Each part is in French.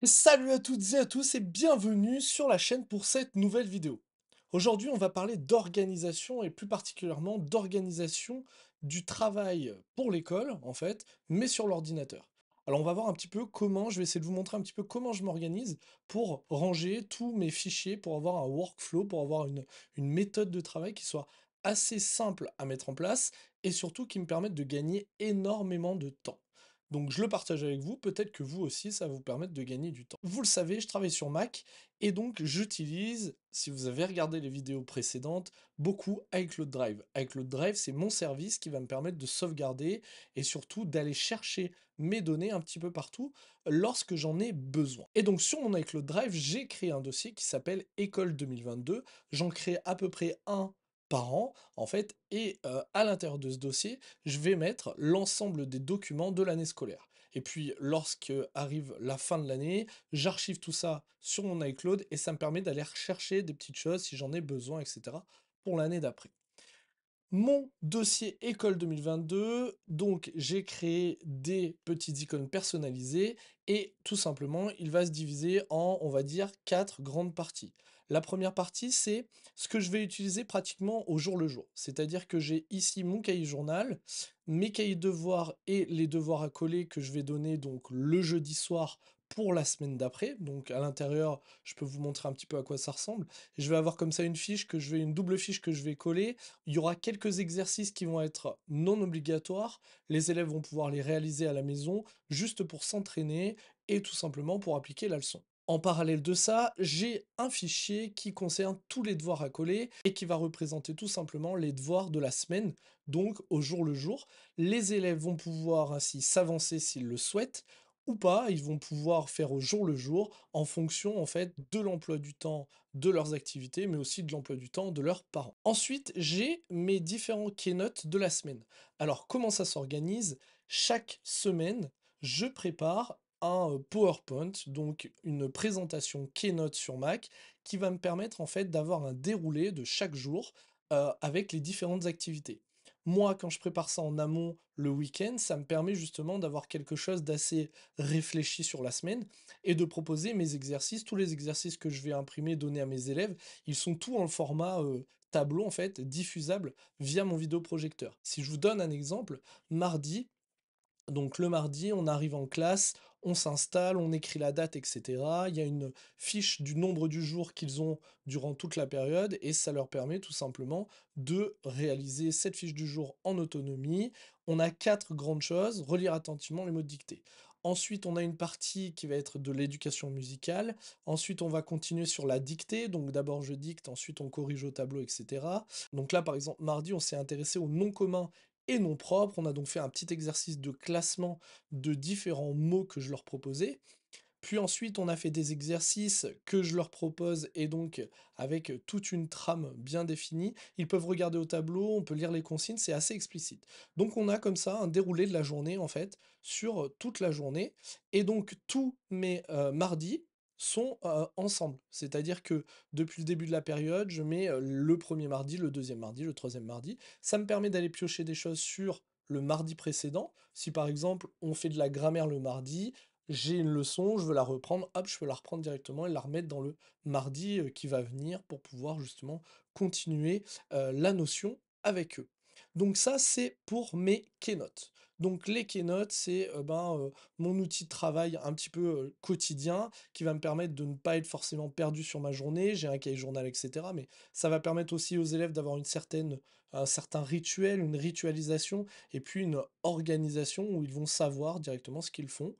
Salut à toutes et à tous et bienvenue sur la chaîne pour cette nouvelle vidéo. Aujourd'hui, on va parler d'organisation et plus particulièrement d'organisation du travail pour l'école, en fait, mais sur l'ordinateur. Alors, on va voir un petit peu comment, je vais essayer de vous montrer un petit peu comment je m'organise pour ranger tous mes fichiers, pour avoir un workflow, pour avoir une méthode de travail qui soit assez simple à mettre en place et surtout qui me permette de gagner énormément de temps. Donc je le partage avec vous, peut-être que vous aussi, ça va vous permettre de gagner du temps. Vous le savez, je travaille sur Mac et donc j'utilise, si vous avez regardé les vidéos précédentes, beaucoup iCloud Drive. iCloud Drive, c'est mon service qui va me permettre de sauvegarder et surtout d'aller chercher mes données un petit peu partout lorsque j'en ai besoin. Et donc sur mon iCloud Drive, j'ai créé un dossier qui s'appelle École 2022. J'en crée à peu près un par an, en fait, et à l'intérieur de ce dossier, je vais mettre l'ensemble des documents de l'année scolaire. Et puis, lorsque arrive la fin de l'année, j'archive tout ça sur mon iCloud et ça me permet d'aller rechercher des petites choses si j'en ai besoin, etc. pour l'année d'après. Mon dossier école 2022, donc j'ai créé des petites icônes personnalisées et tout simplement, il va se diviser en, on va dire, quatre grandes parties. La première partie, c'est ce que je vais utiliser pratiquement au jour le jour. C'est-à-dire que j'ai ici mon cahier journal, mes cahiers de devoirs et les devoirs à coller que je vais donner donc le jeudi soir pour la semaine d'après. Donc à l'intérieur, je peux vous montrer un petit peu à quoi ça ressemble. Je vais avoir comme ça une double fiche que je vais coller. Il y aura quelques exercices qui vont être non obligatoires. Les élèves vont pouvoir les réaliser à la maison juste pour s'entraîner et tout simplement pour appliquer la leçon. En parallèle de ça, j'ai un fichier qui concerne tous les devoirs à coller et qui va représenter tout simplement les devoirs de la semaine, donc au jour le jour. Les élèves vont pouvoir ainsi s'avancer s'ils le souhaitent ou pas, ils vont pouvoir faire au jour le jour en fonction en fait de l'emploi du temps de leurs activités, mais aussi de l'emploi du temps de leurs parents. Ensuite, j'ai mes différents keynotes de la semaine. Alors, comment ça s'organise? Chaque semaine, je prépare un PowerPoint, donc une présentation keynote sur Mac, qui va me permettre en fait d'avoir un déroulé de chaque jour avec les différentes activités. Moi, quand je prépare ça en amont le week-end, ça me permet justement d'avoir quelque chose d'assez réfléchi sur la semaine et de proposer mes exercices. Tous les exercices que je vais imprimer, donner à mes élèves, ils sont tous en format tableau, en fait, diffusable via mon vidéoprojecteur. Si je vous donne un exemple, mardi, donc le mardi, on arrive en classe, on s'installe, on écrit la date, etc. Il y a une fiche du nombre du jour qu'ils ont durant toute la période et ça leur permet tout simplement de réaliser cette fiche du jour en autonomie. On a quatre grandes choses, relire attentivement les mots dictés. Ensuite, on a une partie qui va être de l'éducation musicale. Ensuite, on va continuer sur la dictée. Donc d'abord, je dicte, ensuite on corrige au tableau, etc. Donc là, par exemple, mardi, on s'est intéressé aux noms communs et noms propres. On a donc fait un petit exercice de classement de différents mots que je leur proposais. Puis ensuite, on a fait des exercices que je leur propose et donc avec toute une trame bien définie. Ils peuvent regarder au tableau, on peut lire les consignes, c'est assez explicite. Donc on a comme ça un déroulé de la journée en fait sur toute la journée. Et donc tous mes mardis sont ensemble. C'est-à-dire que depuis le début de la période, je mets le premier mardi, le deuxième mardi, le troisième mardi. Ça me permet d'aller piocher des choses sur le mardi précédent. Si par exemple on fait de la grammaire le mardi, j'ai une leçon, je veux la reprendre, hop, je peux la reprendre directement et la remettre dans le mardi, qui va venir pour pouvoir justement continuer, la notion avec eux. Donc ça, c'est pour mes keynotes. Donc les keynotes, c'est, mon outil de travail un petit peu, quotidien qui va me permettre de ne pas être forcément perdu sur ma journée. J'ai un cahier journal et cetera, mais ça va permettre aussi aux élèves d'avoir un certain rituel, une ritualisation et puis une organisation où ils vont savoir directement ce qu'ils font.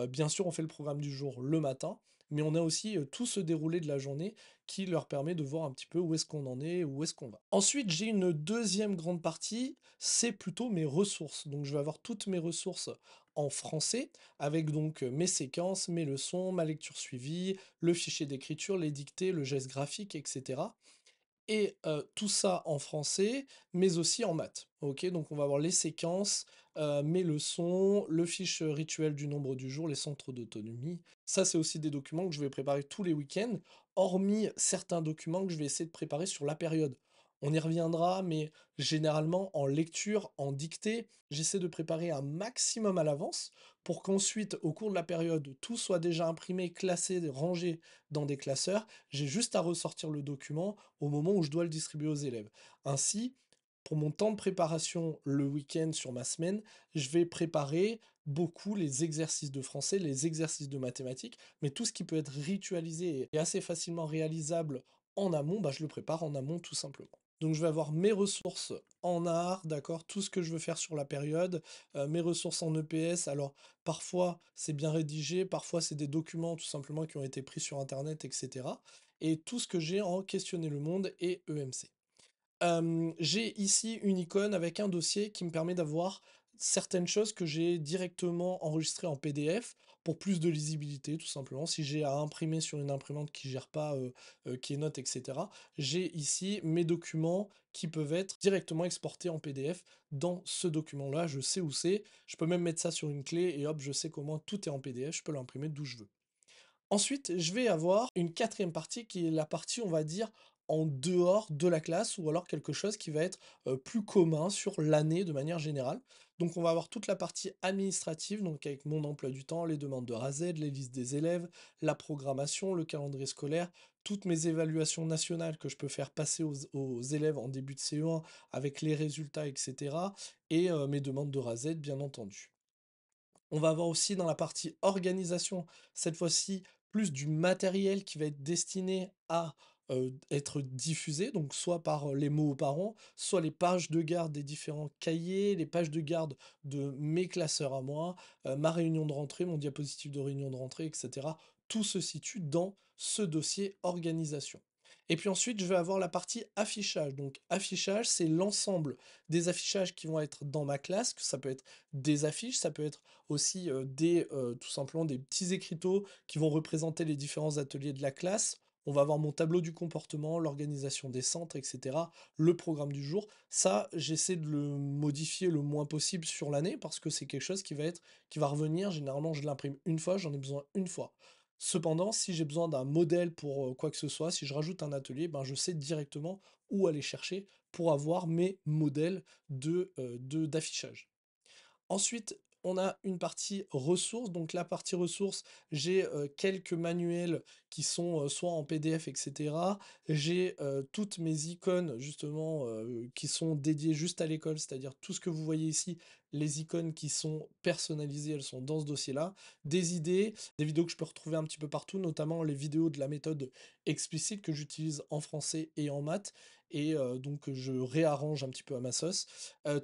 Bien sûr, on fait le programme du jour le matin, mais on a aussi, tout ce déroulé de la journée qui leur permet de voir un petit peu où est-ce qu'on en est, où est-ce qu'on va. Ensuite, j'ai une deuxième grande partie, c'est plutôt mes ressources. Donc je vais avoir toutes mes ressources en français avec donc, mes séquences, mes leçons, ma lecture suivie, le fichier d'écriture, les dictées, le geste graphique et cetera. Et tout ça en français, mais aussi en maths. OK? Donc on va avoir les séquences, mes leçons, le fiche, rituel du nombre du jour, les centres d'autonomie. Ça, c'est aussi des documents que je vais préparer tous les week-ends, hormis certains documents que je vais essayer de préparer sur la période. On y reviendra, mais généralement en lecture, en dictée, j'essaie de préparer un maximum à l'avance pour qu'ensuite, au cours de la période, tout soit déjà imprimé, classé, rangé dans des classeurs. J'ai juste à ressortir le document au moment où je dois le distribuer aux élèves. Ainsi, pour mon temps de préparation le week-end sur ma semaine, je vais préparer beaucoup les exercices de français, les exercices de mathématiques, mais tout ce qui peut être ritualisé et assez facilement réalisable en amont, bah, je le prépare en amont tout simplement. Donc je vais avoir mes ressources en art, d'accord, tout ce que je veux faire sur la période, mes ressources en EPS. Alors parfois c'est bien rédigé, parfois c'est des documents tout simplement qui ont été pris sur internet, etc. Et tout ce que j'ai en questionner le monde et EMC. J'ai ici une icône avec un dossier qui me permet d'avoir certaines choses que j'ai directement enregistrées en PDF pour plus de lisibilité, tout simplement. Si j'ai à imprimer sur une imprimante qui gère pas Keynote, etc., j'ai ici mes documents qui peuvent être directement exportés en PDF dans ce document-là. Je sais où c'est. Je peux même mettre ça sur une clé et hop, je sais comment tout est en PDF. Je peux l'imprimer d'où je veux. Ensuite, je vais avoir une quatrième partie qui est la partie, on va dire, en dehors de la classe ou alors quelque chose qui va être plus commun sur l'année de manière générale. Donc on va avoir toute la partie administrative, donc avec mon emploi du temps, les demandes de RAZ, les listes des élèves, la programmation, le calendrier scolaire, toutes mes évaluations nationales que je peux faire passer aux élèves en début de CE1 avec les résultats, etc. Et mes demandes de RAZ, bien entendu. On va avoir aussi dans la partie organisation, cette fois-ci, plus du matériel qui va être destiné à être diffusé, donc soit par les mots aux parents, soit les pages de garde des différents cahiers, les pages de garde de mes classeurs à moi, ma réunion de rentrée, mon diapositive de réunion de rentrée, etc. Tout se situe dans ce dossier organisation. Et puis ensuite, je vais avoir la partie affichage. Donc affichage, c'est l'ensemble des affichages qui vont être dans ma classe, que ça peut être des affiches, ça peut être aussi tout simplement des petits écriteaux qui vont représenter les différents ateliers de la classe. On va avoir mon tableau du comportement, l'organisation des centres, etc., le programme du jour. Ça, j'essaie de le modifier le moins possible sur l'année parce que c'est quelque chose qui va revenir. Généralement, je l'imprime une fois, j'en ai besoin une fois. Cependant, si j'ai besoin d'un modèle pour quoi que ce soit, si je rajoute un atelier, ben, je sais directement où aller chercher pour avoir mes modèles d'affichage. Ensuite, on a une partie ressources. Donc la partie ressources, j'ai quelques manuels qui sont soit en PDF, etc. J'ai toutes mes icônes, justement, qui sont dédiées juste à l'école, c'est-à-dire tout ce que vous voyez ici, les icônes qui sont personnalisées, elles sont dans ce dossier-là. Des idées, des vidéos que je peux retrouver un petit peu partout, notamment les vidéos de la méthode explicite que j'utilise en français et en maths. Et donc je réarrange un petit peu à ma sauce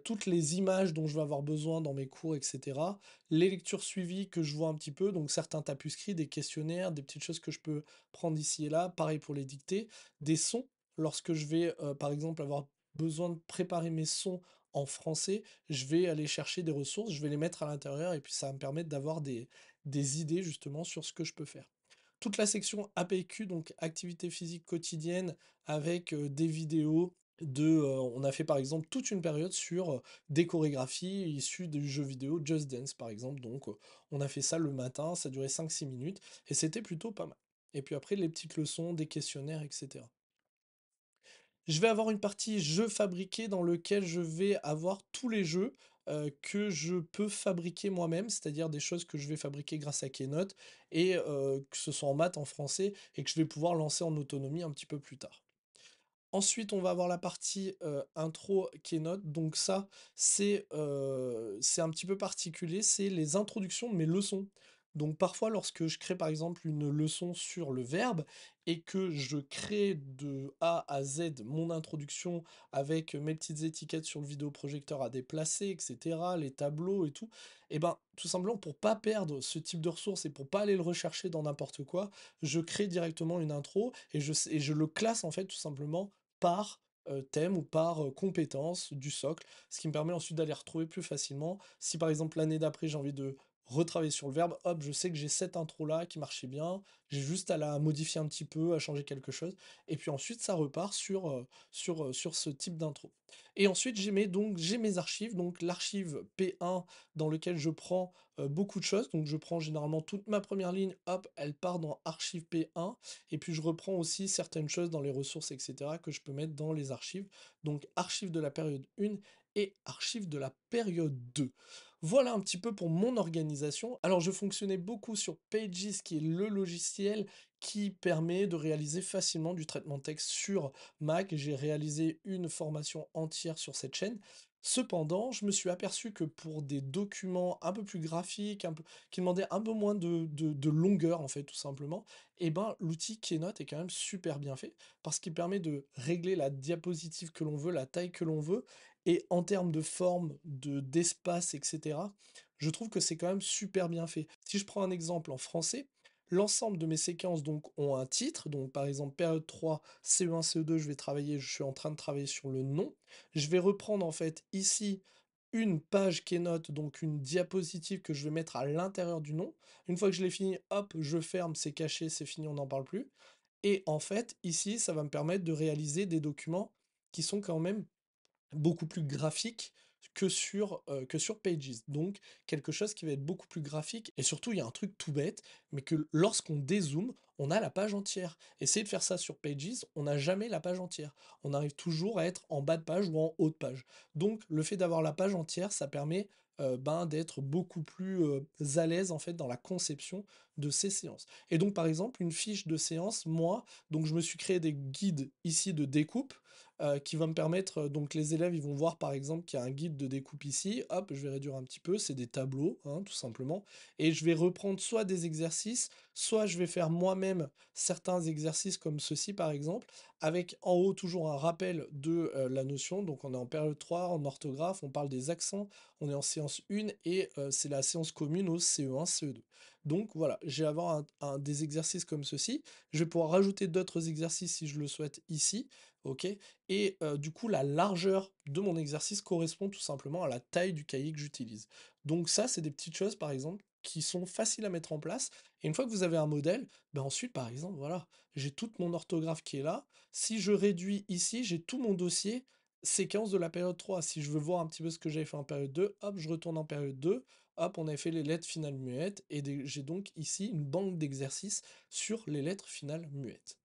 toutes les images dont je vais avoir besoin dans mes cours, etc. Les lectures suivies que je vois un petit peu, donc certains tapuscrits, des questionnaires, des petites choses que je peux prendre ici et là, pareil pour les dictées, des sons, lorsque je vais par exemple avoir besoin de préparer mes sons en français, je vais aller chercher des ressources, je vais les mettre à l'intérieur et puis ça va me permettre d'avoir des idées justement sur ce que je peux faire. Toute la section APQ, donc activité physique quotidienne, avec des vidéos, on a fait par exemple toute une période sur des chorégraphies issues du jeu vidéo Just Dance par exemple. Donc on a fait ça le matin, ça durait 5-6 minutes et c'était plutôt pas mal. Et puis après les petites leçons, des questionnaires, etc. Je vais avoir une partie jeux fabriqués dans lequel je vais avoir tous les jeux que je peux fabriquer moi-même, c'est-à-dire des choses que je vais fabriquer grâce à Keynote et que ce soit en maths, en français et que je vais pouvoir lancer en autonomie un petit peu plus tard. Ensuite, on va avoir la partie, intro keynote, donc ça, c'est un petit peu particulier, c'est les introductions de mes leçons. Donc parfois, lorsque je crée, par exemple, une leçon sur le verbe et que je crée de A à Z mon introduction avec mes petites étiquettes sur le vidéoprojecteur à déplacer et cetera, les tableaux et tout, et ben, tout simplement pour pas perdre ce type de ressources et pour pas aller le rechercher dans n'importe quoi, je crée directement une intro et je le classe, en fait, tout simplement par thème ou par compétence du socle, ce qui me permet ensuite d'aller retrouver plus facilement. Si par exemple l'année d'après j'ai envie de retravailler sur le verbe. Hop, je sais que j'ai cette intro-là qui marchait bien, j'ai juste à la modifier un petit peu, à changer quelque chose, et puis ensuite ça repart sur ce type d'intro. Et ensuite j'ai mes archives, donc l'archive P1 dans lequel je prends beaucoup de choses, donc je prends généralement toute ma première ligne, hop, elle part dans archive P1, et puis je reprends aussi certaines choses dans les ressources, etc., que je peux mettre dans les archives, donc archive de la période 1 et archive de la période 2. Voilà un petit peu pour mon organisation. Alors je fonctionnais beaucoup sur Pages, qui est le logiciel qui permet de réaliser facilement du traitement de texte sur Mac. J'ai réalisé une formation entière sur cette chaîne. Cependant, je me suis aperçu que pour des documents un peu plus graphiques, qui demandaient un peu moins de longueur, en fait, tout simplement, eh ben, l'outil Keynote est quand même super bien fait, parce qu'il permet de régler la diapositive que l'on veut, la taille que l'on veut, et en termes de forme, d'espace, etc., je trouve que c'est quand même super bien fait. Si je prends un exemple en français, l'ensemble de mes séquences donc ont un titre, donc par exemple période 3, CE1, CE2, je suis en train de travailler sur le nom. Je vais reprendre en fait ici une page Keynote, donc une diapositive que je vais mettre à l'intérieur du nom. Une fois que je l'ai fini, hop, je ferme, c'est caché, c'est fini, on n'en parle plus. Et en fait, ici, ça va me permettre de réaliser des documents qui sont quand même beaucoup plus graphique que sur Pages. Donc quelque chose qui va être beaucoup plus graphique et surtout il y a un truc tout bête, mais que lorsqu'on dézoome, on a la page entière. Essayez de faire ça sur Pages, on n'a jamais la page entière. On arrive toujours à être en bas de page ou en haut de page. Donc le fait d'avoir la page entière, ça permet d'être beaucoup plus à l'aise en fait dans la conception de ces séances. Et donc par exemple une fiche de séance, moi, donc je me suis créé des guides ici de découpe qui va me permettre, donc les élèves, ils vont voir par exemple qu'il y a un guide de découpe ici, hop, je vais réduire un petit peu, c'est des tableaux, hein, tout simplement, et je vais reprendre soit des exercices, soit je vais faire moi-même certains exercices comme ceci par exemple, avec en haut toujours un rappel de la notion, donc on est en période 3, en orthographe, on parle des accents, on est en séance 1, et c'est la séance commune au CE1, CE2. Donc voilà, je vais avoir des exercices comme ceci, je vais pouvoir rajouter d'autres exercices si je le souhaite ici, ok, et du coup, la largeur de mon exercice correspond tout simplement à la taille du cahier que j'utilise. Donc ça, c'est des petites choses, par exemple, qui sont faciles à mettre en place. Et une fois que vous avez un modèle, ben ensuite, par exemple, voilà, j'ai toute mon orthographe qui est là. Si je réduis ici, j'ai tout mon dossier séquence de la période 3. Si je veux voir un petit peu ce que j'avais fait en période 2, hop, je retourne en période 2. Hop, on avait fait les lettres finales muettes. Et j'ai donc ici une banque d'exercices sur les lettres finales muettes.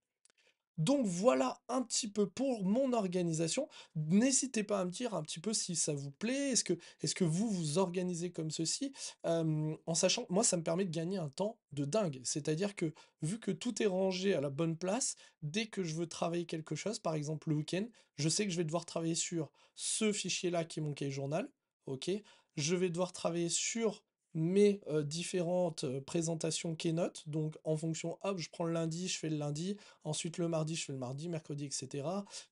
Donc voilà un petit peu pour mon organisation. N'hésitez pas à me dire un petit peu si ça vous plaît. Est-ce que vous vous organisez comme ceci? En sachant que moi, ça me permet de gagner un temps de dingue. C'est-à-dire que vu que tout est rangé à la bonne place, dès que je veux travailler quelque chose, par exemple le week-end, je sais que je vais devoir travailler sur ce fichier-là qui est mon cahier journal. Ok. Je vais devoir travailler sur mes différentes présentations Keynote. Donc en fonction, hop, je prends le lundi, je fais le lundi. Ensuite, le mardi, je fais le mardi, mercredi, etc.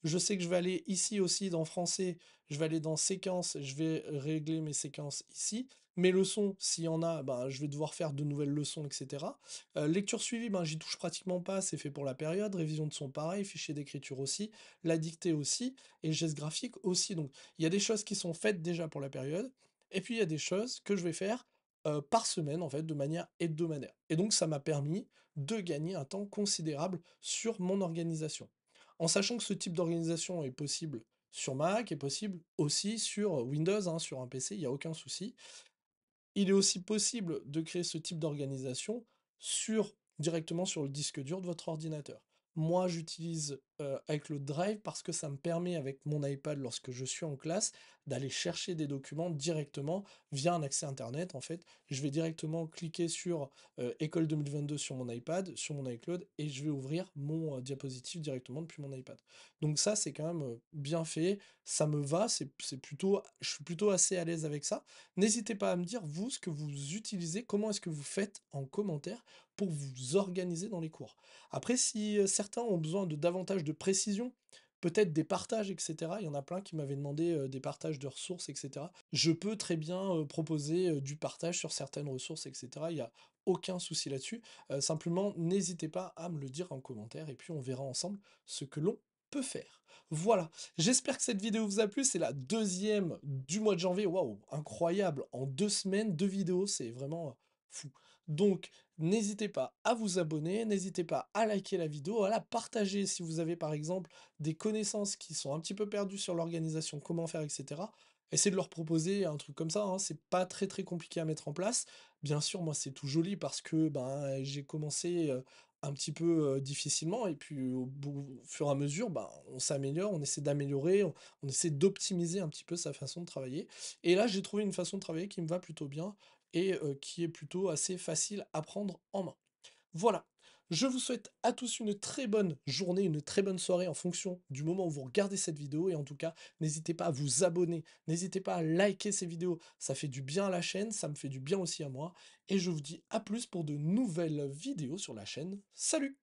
Je sais que je vais aller ici aussi dans français, je vais aller dans séquences, je vais régler mes séquences ici. Mes leçons, s'il y en a, ben, je vais devoir faire de nouvelles leçons, etc. Lecture suivie, ben, j'y touche pratiquement pas, c'est fait pour la période. Révision de son pareil, fichier d'écriture aussi, la dictée aussi, et le geste graphique aussi. Donc, il y a des choses qui sont faites déjà pour la période, et puis il y a des choses que je vais faire par semaine, en fait, de manière hebdomadaire. Et donc, ça m'a permis de gagner un temps considérable sur mon organisation. En sachant que ce type d'organisation est possible sur Mac, est possible aussi sur Windows, hein, sur un PC, il n'y a aucun souci. Il est aussi possible de créer ce type d'organisation directement sur le disque dur de votre ordinateur. Moi, j'utilise avec le Drive parce que ça me permet, avec mon iPad, lorsque je suis en classe, d'aller chercher des documents directement via un accès Internet. En fait, je vais directement cliquer sur École 2022 sur mon iPad, sur mon iCloud, et je vais ouvrir mon diapositive directement depuis mon iPad. Donc ça, c'est quand même bien fait, ça me va, je suis plutôt assez à l'aise avec ça. N'hésitez pas à me dire, vous, ce que vous utilisez, comment est-ce que vous faites en commentaire pour vous organiser dans les cours. Après, si certains ont besoin de davantage de précision, peut-être des partages, etc. Il y en a plein qui m'avaient demandé des partages de ressources, etc. Je peux très bien proposer du partage sur certaines ressources, etc. Il n'y a aucun souci là-dessus. Simplement, n'hésitez pas à me le dire en commentaire et puis on verra ensemble ce que l'on peut faire. Voilà, j'espère que cette vidéo vous a plu, c'est la deuxième du mois de janvier, waouh, incroyable, en 2 semaines, 2 vidéos, c'est vraiment fou. Donc, n'hésitez pas à vous abonner, n'hésitez pas à liker la vidéo, à la partager si vous avez par exemple des connaissances qui sont un petit peu perdues sur l'organisation, comment faire, etc. Essayez de leur proposer un truc comme ça, hein, c'est pas très très compliqué à mettre en place. Bien sûr, moi c'est tout joli parce que ben, j'ai commencé un petit peu difficilement et puis au fur et à mesure, ben, on s'améliore, on essaie d'améliorer, on essaie d'optimiser un petit peu sa façon de travailler. Et là, j'ai trouvé une façon de travailler qui me va plutôt bien et qui est plutôt assez facile à prendre en main. Voilà, je vous souhaite à tous une très bonne journée, une très bonne soirée en fonction du moment où vous regardez cette vidéo et en tout cas, n'hésitez pas à vous abonner, n'hésitez pas à liker ces vidéos, ça fait du bien à la chaîne, ça me fait du bien aussi à moi et je vous dis à plus pour de nouvelles vidéos sur la chaîne. Salut!